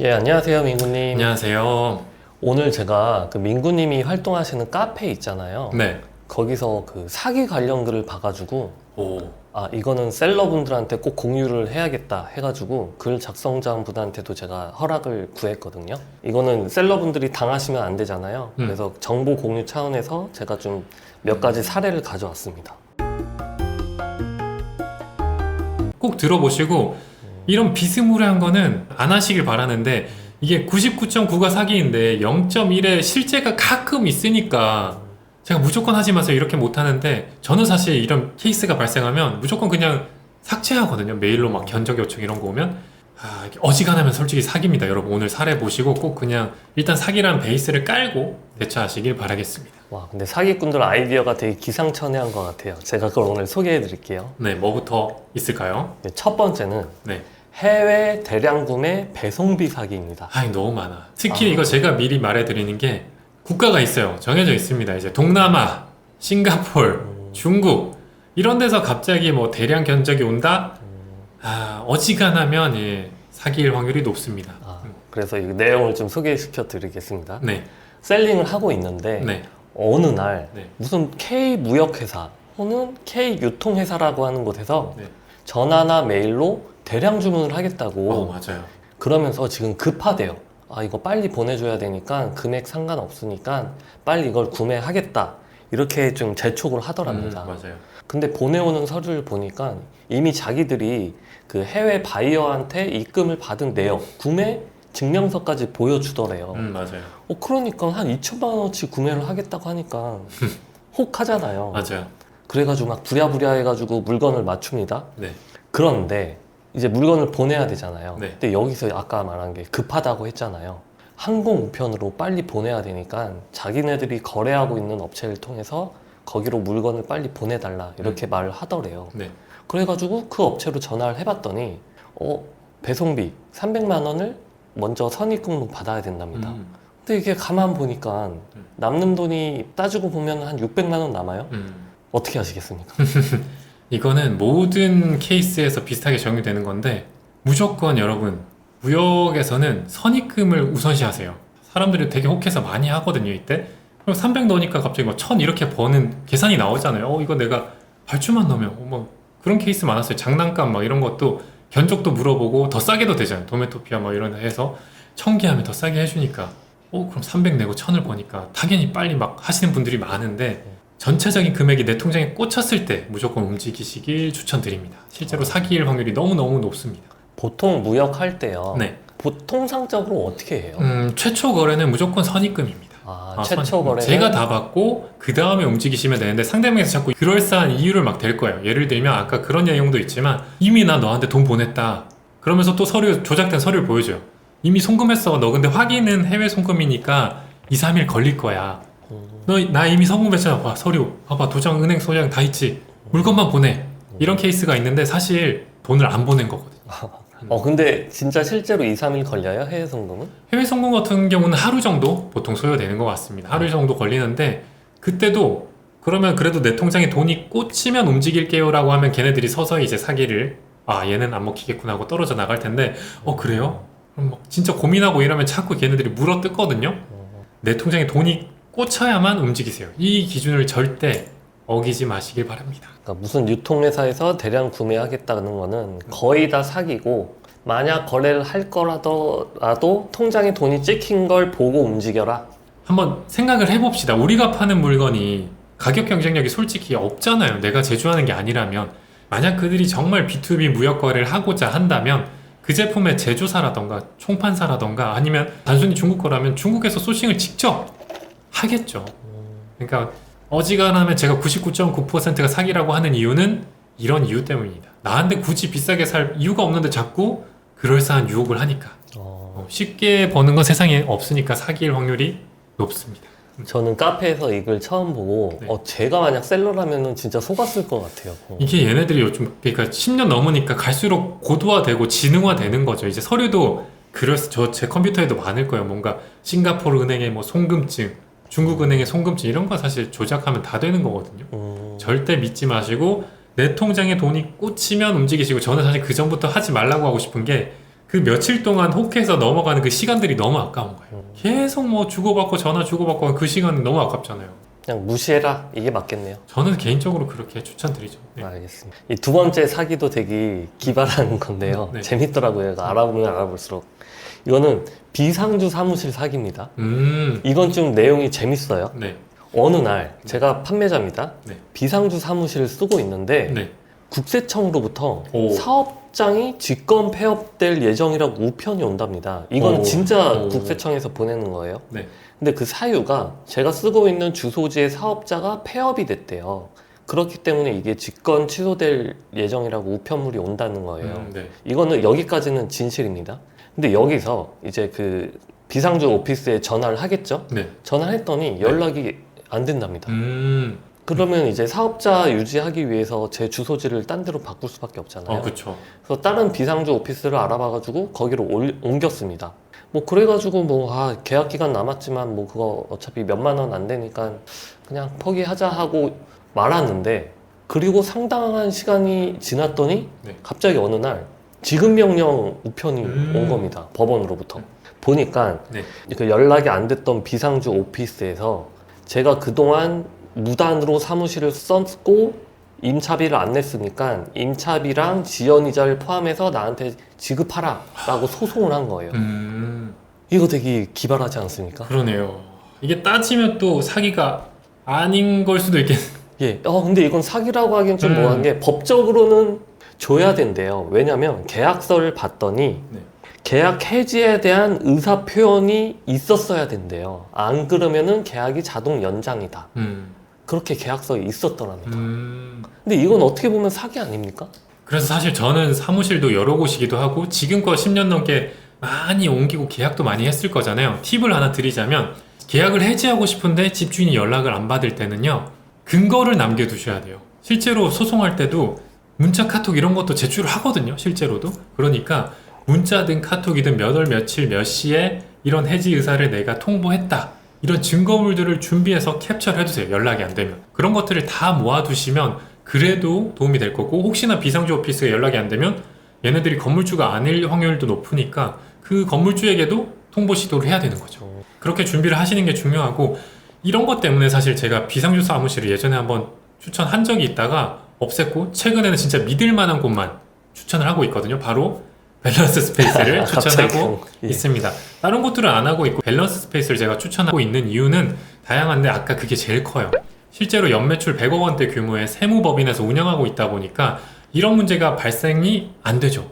예, 안녕하세요, 민구님. 안녕하세요. 오늘 제가 그 민구님이 활동하시는 카페 있잖아요. 네. 거기서 그 사기 관련 글을 봐가지고, 오. 이거는 셀러분들한테 꼭 공유를 해야겠다 해가지고 글 작성자분한테도 제가 허락을 구했거든요. 이거는 셀러분들이 당하시면 안 되잖아요. 그래서 정보 공유 차원에서 제가 좀 몇 가지 사례를 가져왔습니다. 꼭 들어보시고 이런 비스무리한 거는 안 하시길 바라는데 이게 99.9가 사기인데 0.1의 실제가 가끔 있으니까 제가 무조건 하지 마세요 이렇게 못 하는데 저는 사실 이런 케이스가 발생하면 무조건 그냥 삭제하거든요. 메일로 막 견적 요청 이런 거 오면 어지간하면 솔직히 사기입니다. 여러분 오늘 사례 보시고 꼭 그냥 일단 사기라는 베이스를 깔고 대처하시길 바라겠습니다. 와, 근데 사기꾼들 아이디어가 되게 기상천외한 것 같아요. 제가 그걸 오늘 소개해 드릴게요. 네, 뭐부터 있을까요? 첫 번째는 네. 해외 대량 구매 배송비 사기입니다. 너무 많아. 특히 이거 제가 미리 말해드리는 게 국가가 있어요. 정해져 있습니다. 이제 동남아, 싱가폴, 중국 이런 데서 갑자기 뭐 대량 견적이 온다? 어지간하면 사기일 확률이 높습니다. 그래서 이 내용을 좀 소개시켜 드리겠습니다. 네. 셀링을 하고 있는데 네. 어느 날 네. 무슨 K 무역회사 또는 K 유통회사라고 하는 곳에서 네. 전화나 메일로 대량 주문을 하겠다고 맞아요. 그러면서 지금 급하대요. 이거 빨리 보내줘야 되니까 금액 상관없으니까 빨리 이걸 구매하겠다 이렇게 좀 재촉을 하더랍니다. 맞아요. 근데 보내오는 서류를 보니까 이미 자기들이 그 해외 바이어한테 입금을 받은 내역, 구매 증명서까지 보여주더래요. 맞아요. 그러니까 한 2천만 원어치 구매를 하겠다고 하니까 혹 하잖아요. 맞아요. 그래가지고 막 부랴부랴 해가지고 물건을 맞춥니다. 네. 그런데 이제 물건을 보내야 되잖아요. 네. 근데 여기서 아까 말한 게 급하다고 했잖아요. 항공 우편으로 빨리 보내야 되니까 자기네들이 거래하고 있는 업체를 통해서 거기로 물건을 빨리 보내달라 이렇게 말을 하더래요. 네. 그래가지고 그 업체로 전화를 해봤더니 배송비 300만 원을 먼저 선입금으로 받아야 된답니다. 근데 이게 가만 보니까 남는 돈이 따지고 보면 한 600만 원 남아요. 어떻게 하시겠습니까? 이거는 모든 케이스에서 비슷하게 적용되는 건데 무조건 여러분 무역에서는 선입금을 우선시하세요. 사람들이 되게 혹해서 많이 하거든요 이때. 그럼 300 넣으니까 갑자기 뭐 1000 이렇게 버는 계산이 나오잖아요. 이거 내가 발주만 넣으면 뭐 그런 케이스 많았어요. 장난감 막 이런 것도 견적도 물어보고 더 싸게도 되잖아요. 도메토피아 뭐 이런 데 해서 1000개 하면 더 싸게 해주니까 그럼 300 내고 1000을 버니까 당연히 빨리 막 하시는 분들이 많은데 전체적인 금액이 내 통장에 꽂혔을 때 무조건 움직이시길 추천드립니다. 실제로 사기일 확률이 너무너무 높습니다. 보통 무역할 때요. 네. 통상적으로 어떻게 해요? 최초 거래는 무조건 선입금입니다. 최초 거래는 제가 다 받고 그 다음에 움직이시면 되는데 상대방에서 자꾸 그럴싸한 이유를 막 댈 거예요. 예를 들면 아까 그런 내용도 있지만 이미 나 너한테 돈 보냈다. 그러면서 또 조작된 서류를 보여줘요. 이미 송금했어. 너 근데 확인은 해외 송금이니까 2, 3일 걸릴 거야. 나 이미 송금했잖아. 봐, 서류. 봐봐, 도장, 은행 소장 다 있지. 물건만 보내. 이런 케이스가 있는데 사실 돈을 안 보낸 거거든요. 근데 진짜 실제로 2, 3일 걸려요? 해외 송금은? 해외 송금 같은 경우는 하루 정도 보통 소요되는 것 같습니다. 하루 정도 걸리는데 그때도 그러면 그래도 내 통장에 돈이 꽂히면 움직일게요 라고 하면 걔네들이 서서히 이제 사기를 얘는 안 먹히겠구나 하고 떨어져 나갈 텐데 그래요? 그럼 막 진짜 고민하고 이러면 자꾸 걔네들이 물어뜯거든요. 내 통장에 돈이 꽂혀야만 움직이세요. 이 기준을 절대 어기지 마시길 바랍니다. 그러니까 무슨 유통회사에서 대량 구매하겠다는 거는 거의 다 사기고 만약 거래를 할 거라도 통장에 돈이 찍힌 걸 보고 움직여라. 한번 생각을 해봅시다. 우리가 파는 물건이 가격 경쟁력이 솔직히 없잖아요. 내가 제조하는 게 아니라면. 만약 그들이 정말 B2B 무역 거래를 하고자 한다면 그 제품의 제조사라던가 총판사라던가 아니면 단순히 중국 거라면 중국에서 소싱을 직접 하겠죠. 그러니까 어지간하면 제가 99.9%가 사기라고 하는 이유는 이런 이유 때문입니다. 나한테 굳이 비싸게 살 이유가 없는데 자꾸 그럴싸한 유혹을 하니까. 쉽게 버는 건 세상에 없으니까 사기일 확률이 높습니다. 저는 카페에서 이걸 처음 보고 제가 만약 셀러라면 진짜 속았을 것 같아요. 이게 얘네들이 요즘 그러니까 10년 넘으니까 갈수록 고도화되고 지능화되는 거죠. 이제 서류도 제 컴퓨터에도 많을 거예요. 뭔가 싱가포르 은행의 뭐 송금증, 중국 은행의 송금증 이런 거 사실 조작하면 다 되는 거거든요. 절대 믿지 마시고 내 통장에 돈이 꽂히면 움직이시고 저는 사실 그 전부터 하지 말라고 하고 싶은 게 그 며칠 동안 혹해서 넘어가는 그 시간들이 너무 아까운 거예요. 계속 뭐 주고받고 전화 주고받고 그 시간이 너무 아깝잖아요. 그냥 무시해라 이게 맞겠네요. 저는 개인적으로 그렇게 추천드리죠. 네. 알겠습니다. 이 두 번째 사기도 되게 기발한 건데요. 네. 재밌더라고요. 알아보면 알아볼수록. 이거는 비상주 사무실 사기입니다. 이건 좀 내용이 재밌어요. 네. 어느 날 제가 판매자입니다. 네. 비상주 사무실을 쓰고 있는데 네. 국세청으로부터 오. 사업장이 직권 폐업될 예정이라고 우편이 온답니다. 이건 오. 진짜 오. 국세청에서 보내는 거예요. 네. 근데 그 사유가 제가 쓰고 있는 주소지의 사업자가 폐업이 됐대요. 그렇기 때문에 이게 직권 취소될 예정이라고 우편물이 온다는 거예요. 네. 이거는 여기까지는 진실입니다. 근데 여기서 이제 그 비상주 오피스에 전화를 하겠죠? 네. 전화를 했더니 연락이 안 된답니다. 그러면 이제 사업자 유지하기 위해서 제 주소지를 딴 데로 바꿀 수밖에 없잖아요. 그렇죠. 그래서 다른 비상주 오피스를 알아봐가지고 거기로 옮겼습니다. 뭐 그래가지고 계약 기간 남았지만 뭐 그거 어차피 몇만 원 안 되니까 그냥 포기하자 하고 말았는데, 그리고 상당한 시간이 지났더니 네. 갑자기 어느 날 지급 명령 우편이 음. 온 겁니다. 법원으로부터. 보니까 네. 그 연락이 안 됐던 비상주 오피스에서 제가 그동안 무단으로 사무실을 썼고 임차비를 안 냈으니까 임차비랑 지연이자를 포함해서 나한테 지급하라 라고 소송을 한 거예요. 이거 되게 기발하지 않습니까? 그러네요. 이게 따지면 또 사기가 아닌 걸 수도 있겠네요. 예. 근데 이건 사기라고 하기엔 좀 뭐한 게 법적으로는 줘야 된대요. 왜냐면 계약서를 봤더니 네. 계약 해지에 대한 의사 표현이 있었어야 된대요. 안 그러면은 계약이 자동 연장이다. 그렇게 계약서에 있었더랍니다. 근데 이건 어떻게 보면 사기 아닙니까? 그래서 사실 저는 사무실도 여러 곳이기도 하고 지금껏 10년 넘게 많이 옮기고 계약도 많이 했을 거잖아요. 팁을 하나 드리자면, 계약을 해지하고 싶은데 집주인이 연락을 안 받을 때는요, 근거를 남겨두셔야 돼요. 실제로 소송할 때도 문자, 카톡 이런 것도 제출을 하거든요. 실제로도. 그러니까 문자든 카톡이든 몇 월 며칠 몇 시에 이런 해지 의사를 내가 통보했다, 이런 증거물들을 준비해서 캡처를 해두세요. 연락이 안 되면. 그런 것들을 다 모아두시면 그래도 도움이 될 거고, 혹시나 비상주 오피스에 연락이 안 되면 얘네들이 건물주가 아닐 확률도 높으니까 그 건물주에게도 통보 시도를 해야 되는 거죠. 그렇게 준비를 하시는 게 중요하고, 이런 것 때문에 사실 제가 비상주 사무실을 예전에 한번 추천한 적이 있다가 없앴고, 최근에는 진짜 믿을 만한 곳만 추천을 하고 있거든요. 바로 밸런스 스페이스를 추천하고 예. 있습니다. 다른 곳들은 안 하고 있고, 밸런스 스페이스를 제가 추천하고 있는 이유는 다양한데 아까 그게 제일 커요. 실제로 연매출 100억 원대 규모의 세무법인에서 운영하고 있다 보니까 이런 문제가 발생이 안 되죠.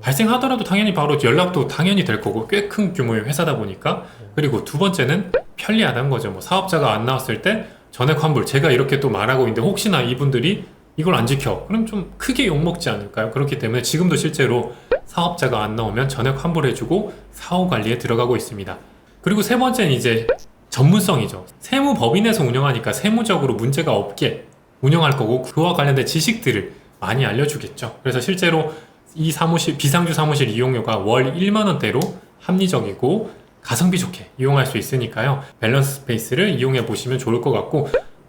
발생하더라도 당연히 바로 연락도 당연히 될 거고, 꽤 큰 규모의 회사다 보니까. 그리고 두 번째는 편리하다는 거죠. 뭐 사업자가 안 나왔을 때 전액 환불, 제가 이렇게 또 말하고 있는데 혹시나 이분들이 이걸 안 지켜, 그럼 좀 크게 욕먹지 않을까요? 그렇기 때문에 지금도 실제로 사업자가 안 나오면 전액 환불해주고 사후 관리에 들어가고 있습니다. 그리고 세 번째는 이제 전문성이죠. 세무법인에서 운영하니까 세무적으로 문제가 없게 운영할 거고, 그와 관련된 지식들을 많이 알려주겠죠. 그래서 실제로 이 사무실, 비상주 사무실 이용료가 월 1만 원대로 합리적이고 가성비 좋게 이용할 수 있으니까요. 밸런스 스페이스를 이용해 보시면 좋을 것 같고,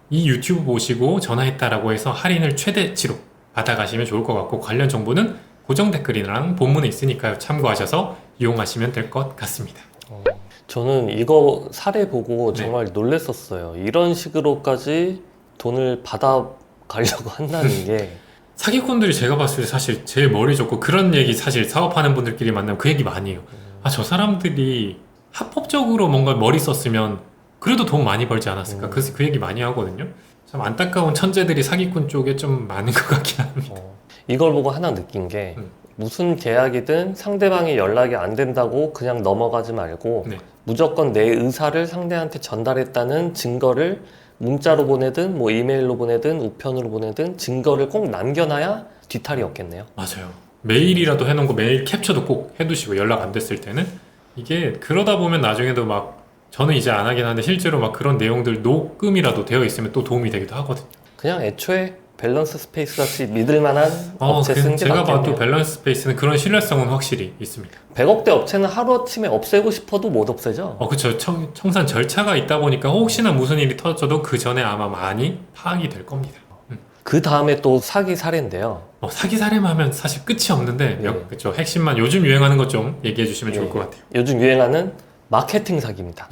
이 유튜브 보시고 전화했다라고 해서 할인을 최대치로 받아가시면 좋을 것 같고, 관련 정보는 고정 댓글이랑 본문에 있으니까요. 참고하셔서 이용하시면 될 것 같습니다. 저는 이거 사례 보고 네. 정말 놀랬었어요. 이런 식으로까지 돈을 받아가려고 한다는 게. 사기꾼들이 제가 봤을 때 사실 제일 머리 좋고, 그런 얘기 사실 사업하는 분들끼리 만나면 그 얘기 많이 해요. 저 사람들이 합법적으로 뭔가 머리 썼으면 그래도 돈 많이 벌지 않았을까. 그래서 그 얘기 많이 하거든요. 참 안타까운 천재들이 사기꾼 쪽에 좀 많은 것 같긴 합니다. 이걸 보고 하나 느낀 게, 무슨 계약이든 상대방이 연락이 안 된다고 그냥 넘어가지 말고 네. 무조건 내 의사를 상대한테 전달했다는 증거를 문자로 보내든 뭐 이메일로 보내든 우편으로 보내든 증거를 꼭 남겨놔야 뒤탈이 없겠네요. 맞아요. 메일이라도 해놓은 거 메일 캡처도 꼭 해두시고, 연락 안 됐을 때는. 이게 그러다 보면 나중에도 막, 저는 이제 안 하긴 하는데 실제로 막 그런 내용들 녹음이라도 되어 있으면 또 도움이 되기도 하거든요. 그냥 애초에 밸런스 스페이스 같이 믿을 만한 업체 쓰는 게 제가 봐도 낫겠네요. 밸런스 스페이스는 그런 신뢰성은 확실히 있습니다. 100억대 업체는 하루아침에 없애고 싶어도 못 없애죠. 그쵸. 청산 절차가 있다 보니까 혹시나 무슨 일이 터져도 그 전에 아마 많이 파악이 될 겁니다. 그 다음에 또 사기 사례인데요. 사기 사례만 하면 사실 끝이 없는데 예. 그쵸. 핵심만 요즘 유행하는 것 좀 얘기해 주시면 좋을 예. 것 같아요. 요즘 유행하는 마케팅 사기입니다.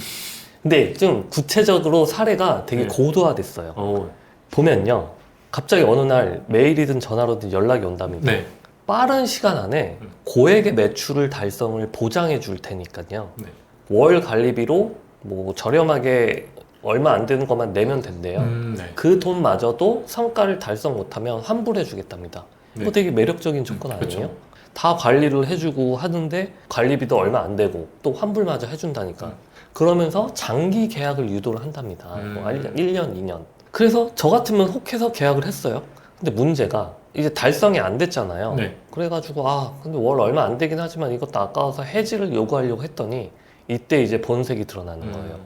근데 좀 구체적으로 사례가 되게 네. 고도화됐어요. 보면요. 갑자기 어느 날 메일이든 전화로든 연락이 온답니다. 네. 빠른 시간 안에 고액의 매출을 달성을 보장해 줄 테니까요. 네. 월 관리비로 뭐 저렴하게 얼마 안 되는 것만 내면 된대요. 네. 그 돈마저도 성과를 달성 못하면 환불해 주겠답니다. 네. 그거 되게 매력적인 조건 아니에요? 그쵸. 다 관리를 해주고 하는데 관리비도 얼마 안 되고 또 환불마저 해준다니까. 그러면서 장기 계약을 유도를 한답니다. 뭐 1년, 2년. 그래서 저 같으면 혹해서 계약을 했어요. 근데 문제가 이제 달성이 안 됐잖아요. 네. 그래가지고 근데 월 얼마 안 되긴 하지만 이것도 아까워서 해지를 요구하려고 했더니 이때 이제 본색이 드러나는 거예요.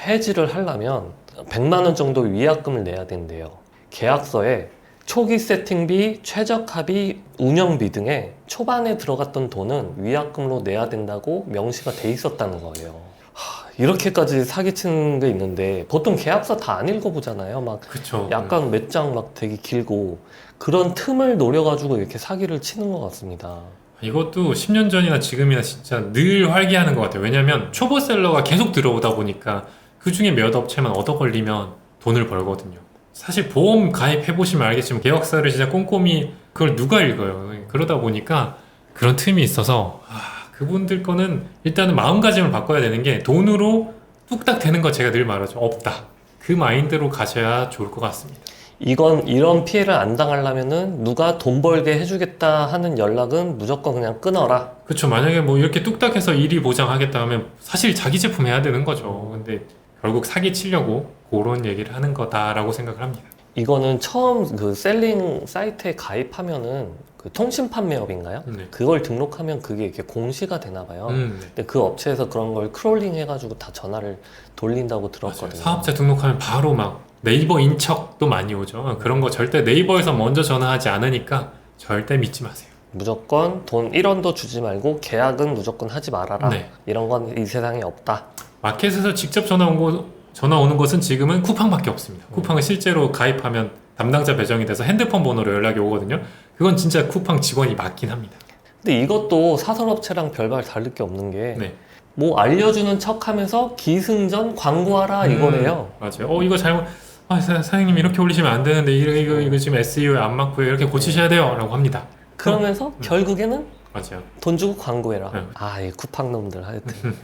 해지를 하려면 100만 원 정도 위약금을 내야 된대요. 계약서에 초기 세팅비, 최적화비, 운영비 등에 초반에 들어갔던 돈은 위약금으로 내야 된다고 명시가 돼 있었다는 거예요. 이렇게까지 사기치는 게 있는데 보통 계약서 다 안 읽어보잖아요. 막 그쵸. 약간 몇 장 막 되게 길고 그런 틈을 노려가지고 이렇게 사기를 치는 것 같습니다. 이것도 10년 전이나 지금이나 진짜 늘 활기하는 것 같아요. 왜냐면 초보셀러가 계속 들어오다 보니까 그 중에 몇 업체만 얻어 걸리면 돈을 벌거든요. 사실 보험 가입해보시면 알겠지만 계약서를 진짜 꼼꼼히 그걸 누가 읽어요. 그러다 보니까 그런 틈이 있어서 그분들 거는 일단은 마음가짐을 바꿔야 되는 게 돈으로 뚝딱 되는 거 제가 늘 말하죠. 없다. 그 마인드로 가셔야 좋을 것 같습니다. 이런 피해를 안 당하려면은 누가 돈 벌게 해주겠다 하는 연락은 무조건 그냥 끊어라. 그렇죠. 만약에 뭐 이렇게 뚝딱해서 일이 보장하겠다 하면 사실 자기 제품 해야 되는 거죠. 근데 결국 사기 치려고 그런 얘기를 하는 거다라고 생각을 합니다. 이거는 처음 그 셀링 사이트에 가입하면은 그 통신 판매업인가요? 네. 그걸 등록하면 그게 이렇게 공시가 되나 봐요. 네. 근데 그 업체에서 그런 걸 크롤링 해가지고 다 전화를 돌린다고 맞아요. 들었거든요. 사업자 등록하면 바로 막 네이버 인척도 많이 오죠. 그런 거 절대 네이버에서 먼저 전화하지 않으니까 절대 믿지 마세요. 무조건 돈 1원도 주지 말고 계약은 무조건 하지 말아라. 네. 이런 건 이 세상에 없다. 마켓에서 직접 전화 오는 것은 지금은 쿠팡밖에 없습니다. 쿠팡은 실제로 가입하면 담당자 배정이 돼서 핸드폰 번호로 연락이 오거든요. 그건 진짜 쿠팡 직원이 맞긴 합니다. 근데 이것도 사설업체랑 별반 다를 게 없는 게 네. 뭐 알려주는 척하면서 기승전 광고하라 이거래요. 맞아요. 이거 잘못 사장님 이렇게 올리시면 안 되는데 이거 지금 SEO에 안 맞고요. 이렇게 고치셔야 돼요. 라고 합니다. 그러면서 결국에는 맞아요. 돈 주고 광고해라. 네. 이 쿠팡 놈들 하여튼.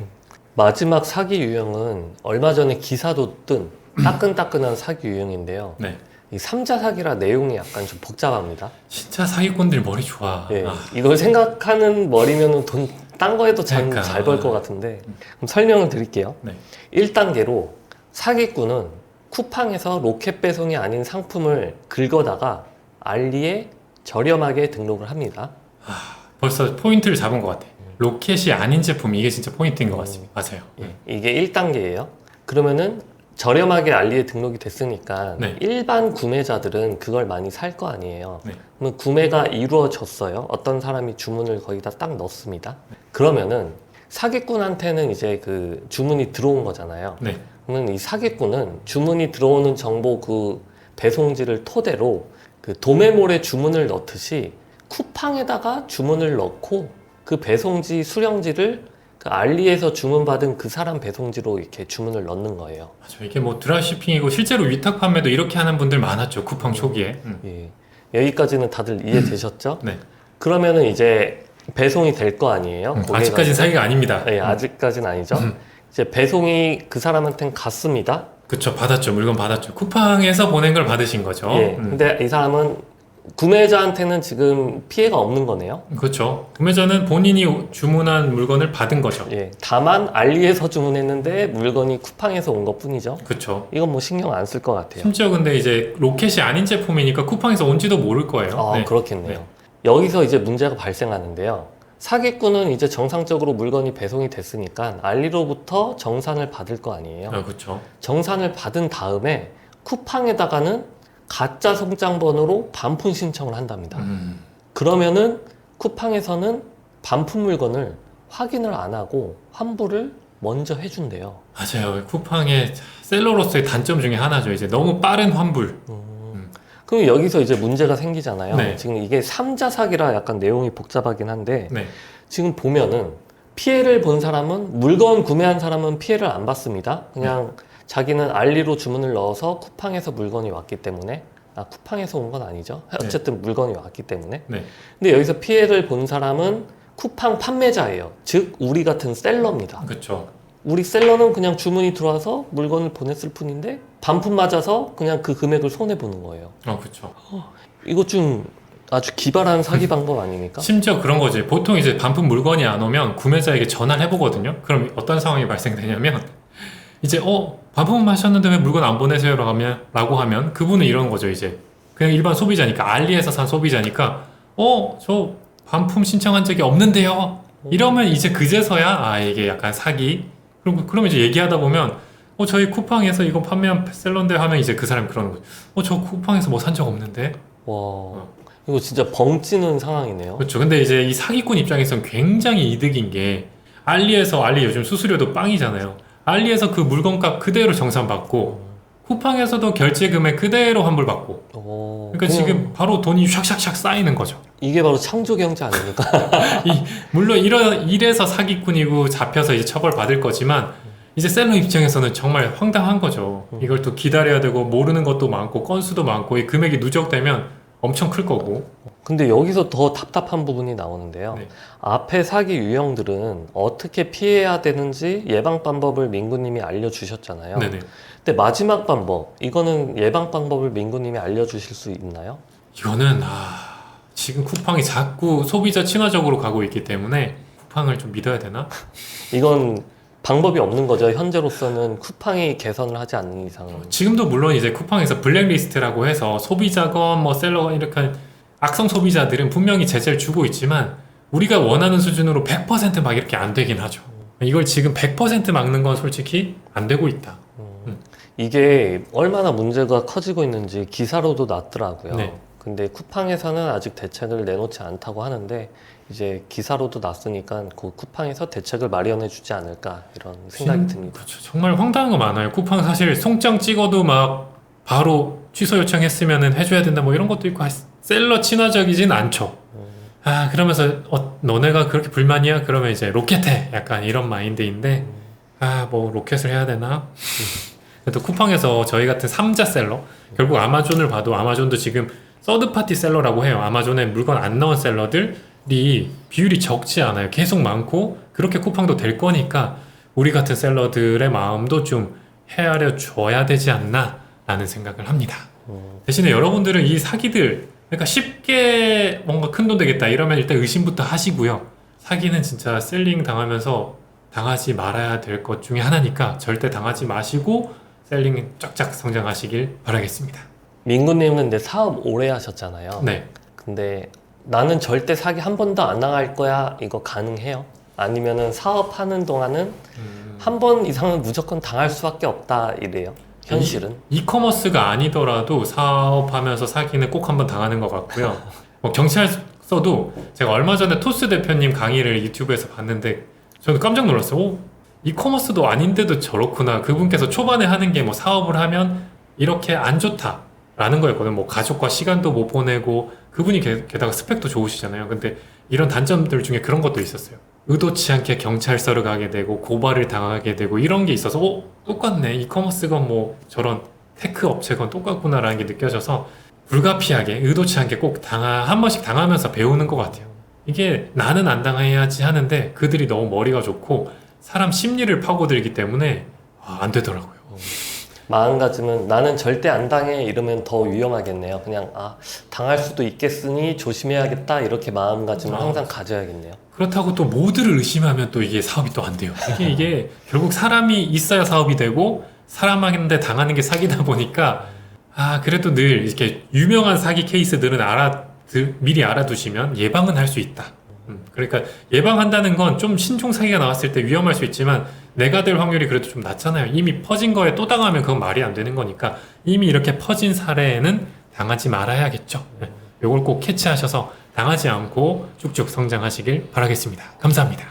마지막 사기 유형은 얼마 전에 기사도 뜬 따끈따끈한 사기 유형인데요. 네. 이 삼자 사기라 내용이 약간 좀 복잡합니다. 진짜 사기꾼들 머리 좋아. 예, 이걸 생각하는 머리면 돈 딴 거에도 잘 그러니까. 벌 것 같은데 그럼 설명을 드릴게요. 네. 1단계로 사기꾼은 쿠팡에서 로켓 배송이 아닌 상품을 긁어다가 알리에 저렴하게 등록을 합니다. 벌써 포인트를 잡은 것 같아. 로켓이 아닌 제품 이게 진짜 포인트인 것 같습니다. 맞아요. 이게 1단계예요. 그러면은 저렴하게 알리에 등록이 됐으니까 네. 일반 구매자들은 그걸 많이 살 거 아니에요. 네. 그러면 구매가 이루어졌어요. 어떤 사람이 주문을 거기다 딱 넣습니다. 그러면은 사기꾼한테는 이제 그 주문이 들어온 거잖아요. 네. 그러면 이 사기꾼은 주문이 들어오는 정보 그 배송지를 토대로 그 도매몰에 주문을 넣듯이 쿠팡에다가 주문을 넣고 그 배송지 수령지를 그 알리에서 주문받은 그 사람 배송지로 이렇게 주문을 넣는 거예요. 맞아요. 이게 뭐 드랍시핑이고 실제로 위탁 판매도 이렇게 하는 분들 많았죠. 쿠팡 초기에. 예. 여기까지는 다들 이해되셨죠? 네. 그러면은 이제 배송이 될 거 아니에요? 아직까지는 사기가 아닙니다. 네, 아직까지는 아니죠. 이제 배송이 그 사람한테는 갔습니다. 그쵸. 받았죠. 물건 받았죠. 쿠팡에서 보낸 걸 받으신 거죠. 예. 근데 이 사람은 구매자한테는 지금 피해가 없는 거네요. 그렇죠. 구매자는 본인이 주문한 물건을 받은 거죠. 예. 다만 알리에서 주문했는데 물건이 쿠팡에서 온 것뿐이죠. 그렇죠. 이건 뭐 신경 안 쓸 것 같아요. 심지어 근데 이제 로켓이 아닌 제품이니까 쿠팡에서 온지도 모를 거예요. 네. 그렇겠네요. 네. 여기서 이제 문제가 발생하는데요. 사기꾼은 이제 정상적으로 물건이 배송이 됐으니까 알리로부터 정산을 받을 거 아니에요. 그렇죠. 정산을 받은 다음에 쿠팡에다가는 가짜 송장 번호로 반품 신청을 한답니다. 그러면은 쿠팡에서는 반품 물건을 확인을 안 하고 환불을 먼저 해준대요. 맞아요. 쿠팡의 셀러로서의 단점 중에 하나죠. 이제 너무 빠른 환불. 그럼 여기서 이제 문제가 생기잖아요. 네. 지금 이게 삼자 사기라 약간 내용이 복잡하긴 한데 네. 지금 보면은 피해를 본 사람은 물건 구매한 사람은 피해를 안 받습니다. 그냥 자기는 알리로 주문을 넣어서 쿠팡에서 물건이 왔기 때문에 쿠팡에서 온 건 아니죠. 어쨌든 물건이 왔기 때문에. 네. 근데 여기서 피해를 본 사람은 쿠팡 판매자예요. 즉 우리 같은 셀러입니다. 그렇죠. 우리 셀러는 그냥 주문이 들어와서 물건을 보냈을 뿐인데 반품 맞아서 그냥 그 금액을 손해 보는 거예요. 그렇죠. 이거 좀 아주 기발한 사기 방법 아닙니까? 심지어 그런 거지. 보통 이제 반품 물건이 안 오면 구매자에게 전화를 해보거든요. 그럼 어떤 상황이 발생되냐면 이제 반품하셨는데 왜 물건 안 보내세요? 라고 하면 그분은 이런 거죠. 이제 그냥 일반 소비자니까 알리에서 산 소비자니까 저 반품 신청한 적이 없는데요. 이러면 이제 그제서야 이게 약간 사기. 그러면 이제 얘기하다 보면 저희 쿠팡에서 이거 판매한 셀러인데 하면 이제 그 사람이 그러는 거죠. 저 쿠팡에서 뭐 산 적 없는데. 와, 이거 진짜 벙찌는 상황이네요. 그렇죠. 근데 이제 이 사기꾼 입장에서는 굉장히 이득인 게 알리 요즘 수수료도 빵이잖아요. 알리에서 그 물건값 그대로 정산받고 쿠팡에서도 결제 금액 그대로 환불받고. 그러니까 지금 바로 돈이 샥샥샥 쌓이는 거죠. 이게 바로 창조 경제 아닙니까? 물론 이래서 사기꾼이고 잡혀서 이제 처벌받을 거지만 이제 셀러 입장에서는 정말 황당한 거죠. 이걸 또 기다려야 되고 모르는 것도 많고 건수도 많고 이 금액이 누적되면 엄청 클 거고. 근데 여기서 더 답답한 부분이 나오는데요. 네. 앞에 사기 유형들은 어떻게 피해야 되는지 예방 방법을 민구님이 알려주셨잖아요. 네네. 근데 마지막 방법, 이거는 예방 방법을 민구님이 알려주실 수 있나요? 이거는 지금 쿠팡이 자꾸 소비자 친화적으로 가고 있기 때문에 쿠팡을 좀 믿어야 되나? 이건 방법이 없는 거죠. 현재로서는 쿠팡이 개선을 하지 않는 이상은. 지금도 물론 이제 쿠팡에서 블랙리스트라고 해서 소비자건 뭐 셀러건 이렇게 악성 소비자들은 분명히 제재를 주고 있지만 우리가 원하는 수준으로 100%막 이렇게 안 되긴 하죠. 이걸 지금 100% 막는 건 솔직히 안 되고 있다. 이게 얼마나 문제가 커지고 있는지 기사로도 났더라고요. 네. 근데 쿠팡에서는 아직 대책을 내놓지 않다고 하는데 이제 기사로도 났으니까 그 쿠팡에서 대책을 마련해 주지 않을까 이런 생각이 듭니다. 그렇죠. 정말 황당한 거 많아요. 쿠팡 사실 송장 찍어도 막 바로 취소 요청했으면 해줘야 된다 뭐 이런 것도 있고 셀러 친화적이진 않죠. 그러면서 너네가 그렇게 불만이야? 그러면 이제 로켓해 약간 이런 마인드인데 뭐 로켓을 해야 되나? 또 쿠팡에서 저희 같은 3자 셀러 결국 아마존을 봐도 아마존도 지금 서드파티 셀러라고 해요. 아마존에 물건 안 넣은 셀러들이 비율이 적지 않아요. 계속 많고 그렇게 쿠팡도 될 거니까 우리 같은 셀러들의 마음도 좀 헤아려 줘야 되지 않나 라는 생각을 합니다. 대신에 여러분들은 이 사기들 그러니까 쉽게 뭔가 큰돈 되겠다 이러면 일단 의심부터 하시고요. 사기는 진짜 셀링 당하면서 당하지 말아야 될 것 중에 하나니까 절대 당하지 마시고 셀링 쫙쫙 성장하시길 바라겠습니다. 민구님은 근데 사업 오래 하셨잖아요. 네. 근데 나는 절대 사기 한 번도 안 당할 거야 이거 가능해요? 아니면은 사업하는 동안은 한 번 이상은 무조건 당할 수밖에 없다 이래요? 현실은? 이커머스가 아니더라도 사업하면서 사기는 꼭 한번 당하는 것 같고요. 경찰서도 제가 얼마 전에 토스 대표님 강의를 유튜브에서 봤는데 저는 깜짝 놀랐어요. 이커머스도 아닌데도 저렇구나. 그분께서 초반에 하는 게 뭐 사업을 하면 이렇게 안 좋다라는 거였거든요. 뭐 가족과 시간도 못 보내고 그분이 게다가 스펙도 좋으시잖아요. 근데 이런 단점들 중에 그런 것도 있었어요. 의도치 않게 경찰서를 가게 되고 고발을 당하게 되고 이런 게 있어서 똑같네. 이커머스건 뭐 저런 테크 업체건 똑같구나라는 게 느껴져서 불가피하게 의도치 않게 꼭 한 번씩 당하면서 배우는 것 같아요. 이게 나는 안 당해야지 하는데 그들이 너무 머리가 좋고 사람 심리를 파고들기 때문에 안 되더라고요. 마음가짐은 나는 절대 안 당해 이러면 더 위험하겠네요. 그냥 당할 수도 있겠으니 조심해야겠다 이렇게 마음가짐을 항상 가져야겠네요. 그렇다고 또 모두를 의심하면 또 이게 사업이 또 안 돼요. 이게 결국 사람이 있어야 사업이 되고 사람한테 당하는 게 사기다 보니까 그래도 늘 이렇게 유명한 사기 케이스들은 미리 알아두시면 예방은 할 수 있다. 그러니까 예방한다는 건 좀 신종 사기가 나왔을 때 위험할 수 있지만 내가 될 확률이 그래도 좀 낮잖아요. 이미 퍼진 거에 또 당하면 그건 말이 안 되는 거니까 이미 이렇게 퍼진 사례에는 당하지 말아야겠죠. 요걸 꼭 캐치하셔서 당하지 않고 쭉쭉 성장하시길 바라겠습니다. 감사합니다.